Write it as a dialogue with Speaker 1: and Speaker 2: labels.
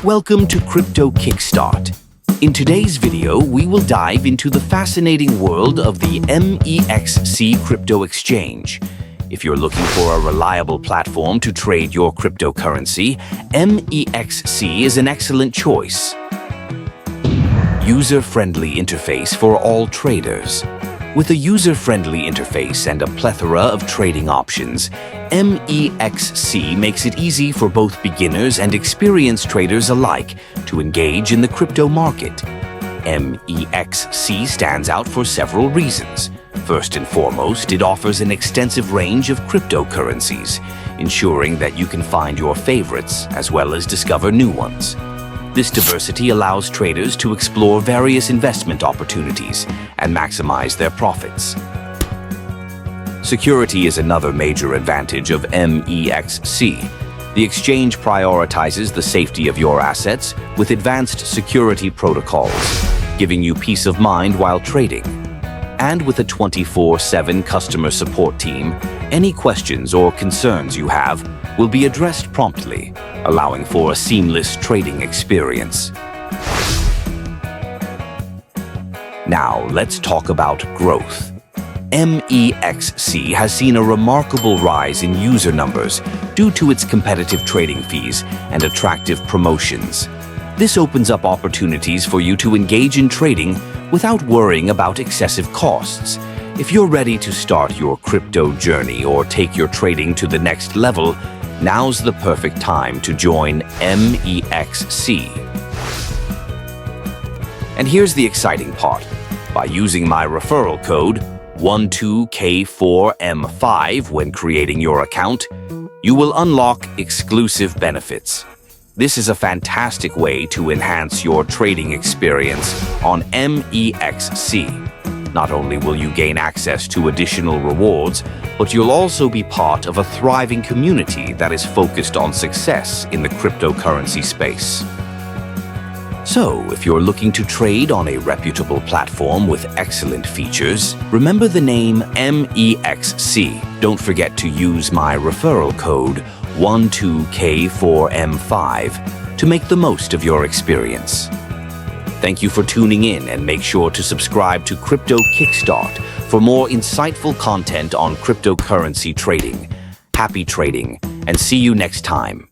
Speaker 1: Welcome to Crypto Kickstart. In today's video, we will dive into the fascinating world of the MEXC crypto exchange. If you're looking for a reliable platform to trade your cryptocurrency, MEXC is an excellent choice. User-friendly interface for all traders. With a user-friendly interface and a plethora of trading options, MEXC makes it easy for both beginners and experienced traders alike to engage in the crypto market. MEXC stands out for several reasons. First and foremost, it offers an extensive range of cryptocurrencies, ensuring that you can find your favorites as well as discover new ones. This diversity allows traders to explore various investment opportunities and maximize their profits. Security is another major advantage of MEXC. The exchange prioritizes the safety of your assets with advanced security protocols, giving you peace of mind while trading. And with a 24/7 customer support team, any questions or concerns you have will be addressed promptly, allowing for a seamless trading experience. Now, let's talk about growth. MEXC has seen a remarkable rise in user numbers due to its competitive trading fees and attractive promotions. This opens up opportunities for you to engage in trading without worrying about excessive costs. If you're ready to start your crypto journey or take your trading to the next level, now's the perfect time to join MEXC. And here's the exciting part. By using my referral code 12K4M5 when creating your account, you will unlock exclusive benefits. This is a fantastic way to enhance your trading experience on MEXC. Not only will you gain access to additional rewards, but you'll also be part of a thriving community that is focused on success in the cryptocurrency space. So, if you're looking to trade on a reputable platform with excellent features, remember the name MEXC. Don't forget to use my referral code 12K4M5 to make the most of your experience. Thank you for tuning in, and make sure to subscribe to Crypto Kickstart for more insightful content on cryptocurrency trading. Happy trading, and see you next time.